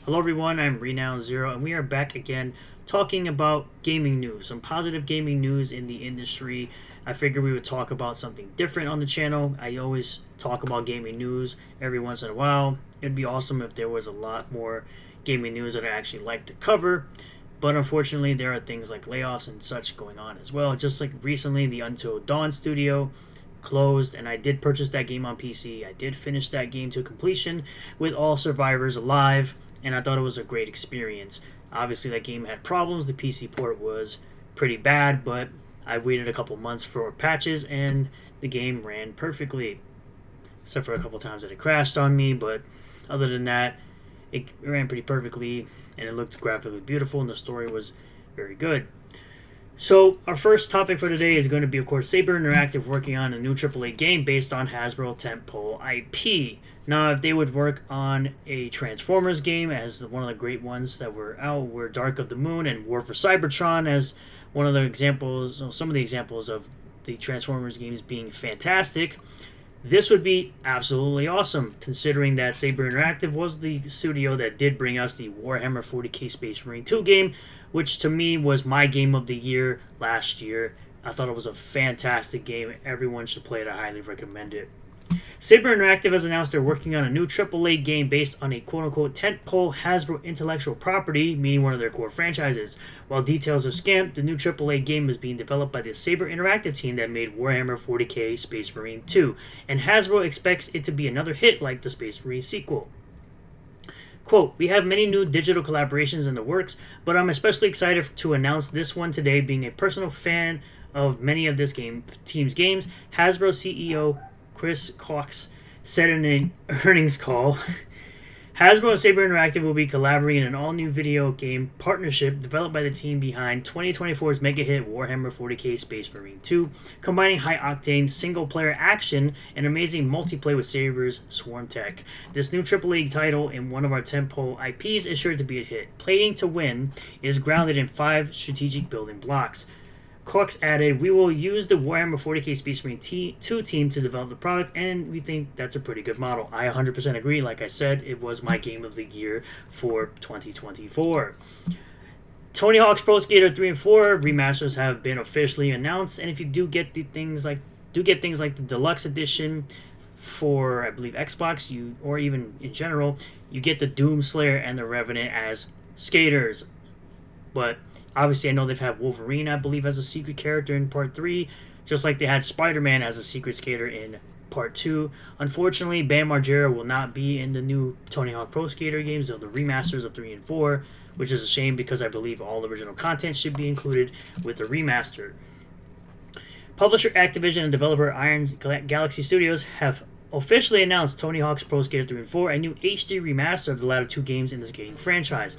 Hello everyone, I'm Renown Zero, and we are back again talking about gaming news, some positive gaming news in the industry. I figured we would talk about something different on the channel. I always talk about gaming news every once in a while. It'd be awesome if there was a lot more gaming news that I actually like to cover, but unfortunately there are things like layoffs and such going on as well. Just like recently, the Until Dawn studio closed, and I did purchase that game on PC. I did finish that game to completion with all survivors alive, and I thought it was a great experience. Obviously, that game had problems. The PC port was pretty bad, but I waited a couple months for patches, and the game ran perfectly, except for a couple times that it crashed on me. But other than that, it ran pretty perfectly, and it looked graphically beautiful, and the story was very good. So, our first topic for today is going to be, of course, Saber Interactive working on a new AAA game based on Hasbro tentpole IP. Now, if they would work on a Transformers game, as one of the great ones that were out were Dark of the Moon and War for Cybertron, as one of the examples, some of the examples of the Transformers games being fantastic, this would be absolutely awesome, considering that Saber Interactive was the studio that did bring us the Warhammer 40k Space Marine 2 game, which to me was my game of the year last year. I thought it was a fantastic game. Everyone should play it. I highly recommend it. Saber Interactive has announced they're working on a new AAA game based on a quote-unquote tentpole Hasbro intellectual property, meaning one of their core franchises. While details are scant, the new AAA game is being developed by the Saber Interactive team that made Warhammer 40k Space Marine 2, and Hasbro expects it to be another hit like the Space Marine sequel. Quote, "We have many new digital collaborations in the works, but I'm especially excited to announce this one today. Being a personal fan of many of this team's games, Hasbro CEO Chris Cox said in an earnings call, Hasbro and Saber Interactive will be collaborating in an all-new video game partnership developed by the team behind 2024's mega hit Warhammer 40k Space Marine 2, combining high-octane single-player action and amazing multiplayer with Saber's Swarm Tech. This new AAA title in one of our tentpole IPs is sure to be a hit. Playing to win is grounded in 5 strategic building blocks. Cox added, "We will use the Warhammer 40k Space Marine 2 team to develop the product, and we think that's a pretty good model." I 100% agree. Like I said, it was my game of the year for 2024. Tony Hawk's Pro Skater 3 and 4 remasters have been officially announced, and if you do get things like the deluxe edition for, I believe, Xbox, or even in general, you get the Doomslayer and the Revenant as skaters. But obviously, I know they've had Wolverine, I believe, as a secret character in Part 3, just like they had Spider-Man as a secret skater in Part 2. Unfortunately, Bam Margera will not be in the new Tony Hawk Pro Skater games, though the remasters of 3 and 4, which is a shame because I believe all original content should be included with the remaster. Publisher Activision and developer Iron Galaxy Studios have officially announced Tony Hawk's Pro Skater 3 and 4, a new HD remaster of the latter 2 games in the skating franchise.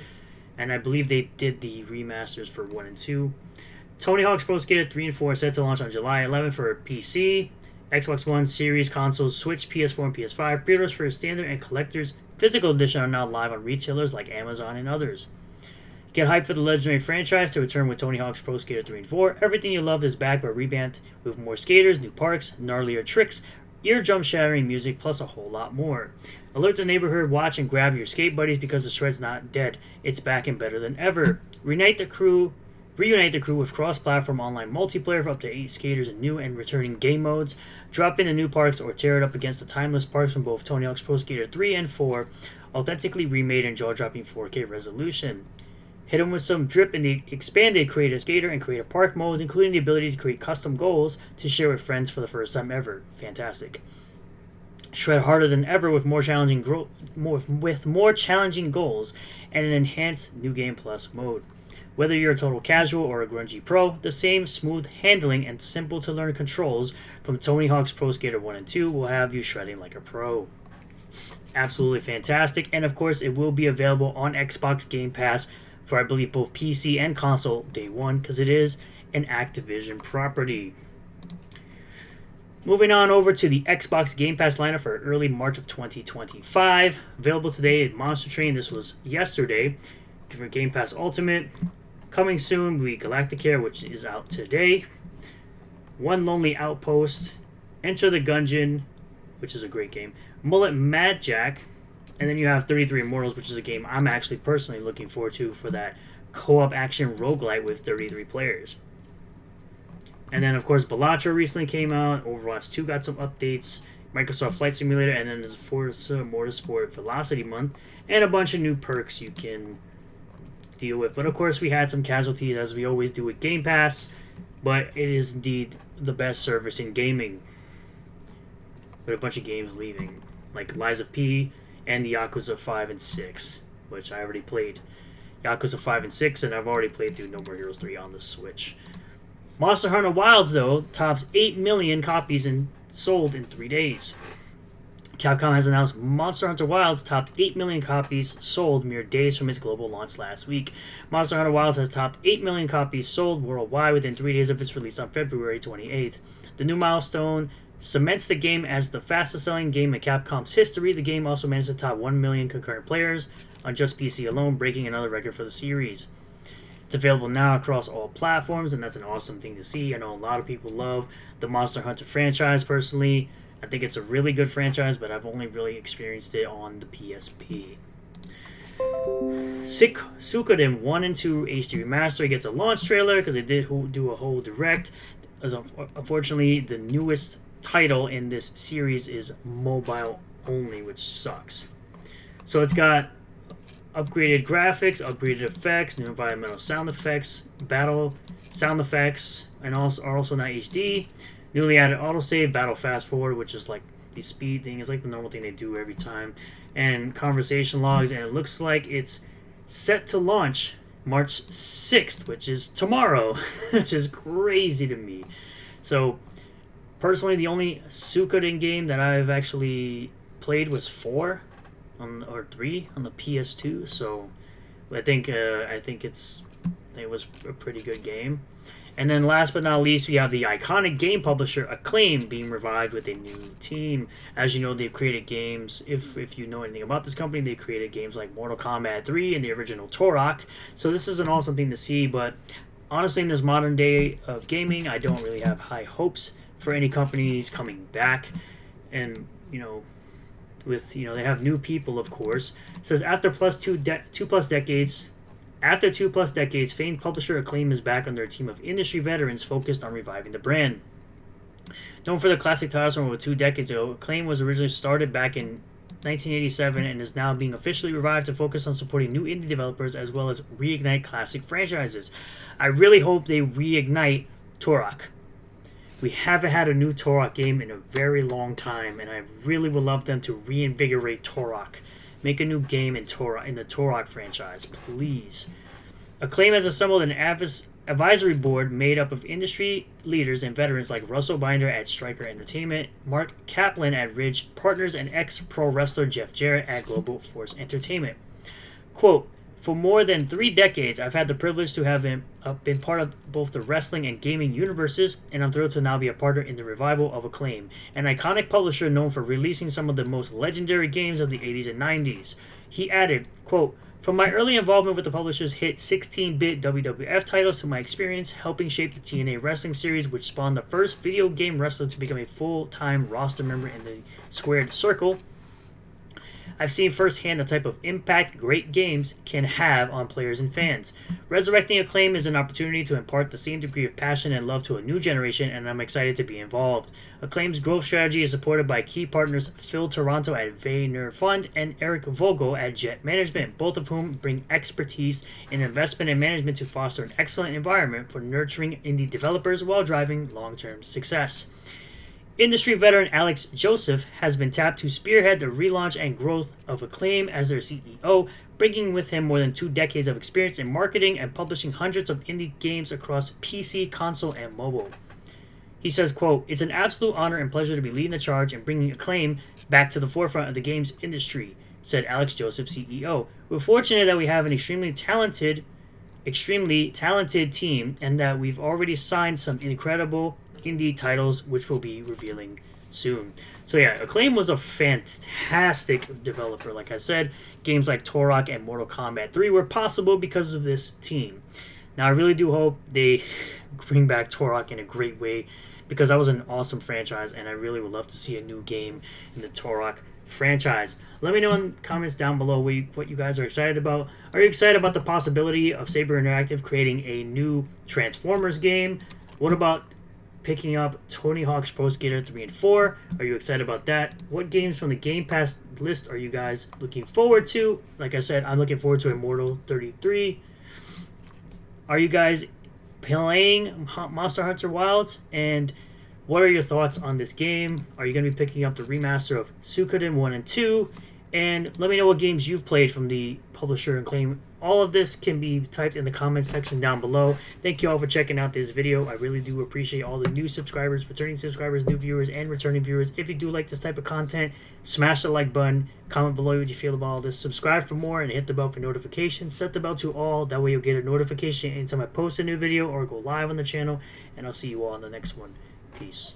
And I believe they did the remasters for 1 and 2. Tony Hawk's Pro Skater 3 and 4 are set to launch on July 11th for PC, Xbox One, Series, consoles, Switch, PS4, and PS5. Pre-orders for standard and collector's physical edition are now live on retailers like Amazon and others. Get hyped for the legendary franchise to return with Tony Hawk's Pro Skater 3 and 4. Everything you loved is back but revamped with more skaters, new parks, gnarlier tricks, eardrum-shattering music, plus a whole lot more. Alert the neighborhood, watch, and grab your skate buddies because the shred's not dead. It's back and better than ever. Reunite the crew with cross-platform online multiplayer for up to 8 skaters in new and returning game modes. Drop into new parks or tear it up against the timeless parks from both Tony Hawk's Pro Skater 3 and 4, authentically remade in jaw-dropping 4K resolution. Hit them with some drip in the expanded Create a Skater and Create a Park modes, including the ability to create custom goals to share with friends for the first time ever. Fantastic. Shred harder than ever with more challenging goals and an enhanced New Game Plus mode. Whether you're a total casual or a grungy pro, the same smooth handling and simple to learn controls from Tony Hawk's Pro Skater 1 and 2 will have you shredding like a pro. Absolutely fantastic, and of course it will be available on Xbox Game Pass for, I believe, both PC and console day one, because it is an Activision property. Moving on over to the Xbox Game Pass lineup for early March of 2025. Available today at Monster Train. This was yesterday. For Game Pass Ultimate. Coming soon will be Galacticare, which is out today. One Lonely Outpost. Enter the Gungeon, which is a great game. Mullet Mad Jack. And then you have 33 Immortals, which is a game I'm actually personally looking forward to for that co-op action roguelite with 33 players. And then, of course, Balatro recently came out. Overwatch 2 got some updates. Microsoft Flight Simulator, and then there's Forza Motorsport Velocity Month, and a bunch of new perks you can deal with. But, of course, we had some casualties, as we always do with Game Pass, but it is indeed the best service in gaming. With a bunch of games leaving, like Lies of P and the Yakuza 5 and 6, which I already played. Yakuza 5 and 6, and I've already played through No More Heroes 3 on the Switch. Monster Hunter Wilds, though, tops 8 million copies sold in 3 days. Capcom has announced Monster Hunter Wilds topped 8 million copies sold mere days from its global launch last week. Monster Hunter Wilds has topped 8 million copies sold worldwide within 3 days of its release on February 28th. The new milestone cements the game as the fastest-selling game in Capcom's history. The game also managed to top 1 million concurrent players on just PC alone, breaking another record for the series. It's available now across all platforms, and that's an awesome thing to see. I know a lot of people love the Monster Hunter franchise personally. I think it's a really good franchise, but I've only really experienced it on the PSP. Suikoden 1 and 2 HD Remaster gets a launch trailer because they did do a whole direct. As unfortunately, the newest title in this series is mobile only, which sucks. So it's got upgraded graphics, upgraded effects, new environmental sound effects, battle sound effects, and are also not HD. Newly added autosave, battle fast forward, which is like the speed thing. It's like the normal thing they do every time. And conversation logs, and it looks like it's set to launch March 6th, which is tomorrow, which is crazy to me. So, personally, the only Suikoden game that I've actually played was 4 or 3 on the PS2. So, I think it was a pretty good game. And then last but not least, we have the iconic game publisher Acclaim being revived with a new team. As you know, they've created games, if you know anything about this company, they created games like Mortal Kombat 3 and the original Turok. So this is an awesome thing to see, but honestly, in this modern day of gaming, I don't really have high hopes for any companies coming back. And, they have new people, of course. It says, after two plus decades, famed publisher Acclaim is back under a team of industry veterans focused on reviving the brand. Known for the classic titles from over 2 decades ago, Acclaim was originally started back in 1987 and is now being officially revived to focus on supporting new indie developers as well as reignite classic franchises. I really hope they reignite Turok. We haven't had a new Turok game in a very long time, and I really would love them to reinvigorate Turok. Make a new game in the Turok franchise, please. Acclaim has assembled an advisory board made up of industry leaders and veterans like Russell Binder at Stryker Entertainment, Mark Kaplan at Ridge Partners, and ex-pro wrestler Jeff Jarrett at Global Force Entertainment. Quote, for more than 3 decades, I've had the privilege to have been part of both the wrestling and gaming universes, and I'm thrilled to now be a partner in the revival of Acclaim, an iconic publisher known for releasing some of the most legendary games of the 80s and 90s. He added, quote, from my early involvement with the publisher's hit 16-bit WWF titles to my experience helping shape the TNA wrestling series, which spawned the first video game wrestler to become a full-time roster member in the Squared Circle, I've seen firsthand the type of impact great games can have on players and fans. Resurrecting Acclaim is an opportunity to impart the same degree of passion and love to a new generation, and I'm excited to be involved. Acclaim's growth strategy is supported by key partners Phil Toronto at Vayner Fund and Eric Vogel at Jet Management, both of whom bring expertise in investment and management to foster an excellent environment for nurturing indie developers while driving long-term success. Industry veteran Alex Joseph has been tapped to spearhead the relaunch and growth of Acclaim as their CEO, bringing with him more than 2 decades of experience in marketing and publishing hundreds of indie games across PC, console, and mobile. He says, quote, it's an absolute honor and pleasure to be leading the charge and bringing Acclaim back to the forefront of the games industry, said Alex Joseph, CEO. We're fortunate that we have an extremely talented team and that we've already signed some incredible indie titles, which we'll be revealing soon. So yeah, Acclaim was a fantastic developer. Like I said, games like Turok and Mortal Kombat 3 were possible because of this team. Now I really do hope they bring back Turok in a great way, because that was an awesome franchise and I really would love to see a new game in the Turok franchise. Let me know in the comments down below what you guys are excited about. Are you excited about the possibility of Saber Interactive creating a new Transformers game? What about picking up Tony Hawk's Pro Skater 3 and 4? Are you excited about that? What games from the Game Pass list are you guys looking forward to? Like I said, I'm looking forward to Immortal 33. Are you guys playing Monster Hunter Wilds? And what are your thoughts on this game? Are you going to be picking up the remaster of Suikoden 1 and 2? And let me know what games you've played from the publisher and claim. All of this can be typed in the comment section down below. Thank you all for checking out this video. I really do appreciate all the new subscribers, returning subscribers, new viewers, and returning viewers. If you do like this type of content, smash the like button. Comment below what you feel about all this. Subscribe for more and hit the bell for notifications. Set the bell to all. That way you'll get a notification anytime I post a new video or go live on the channel. And I'll see you all in the next one. Peace.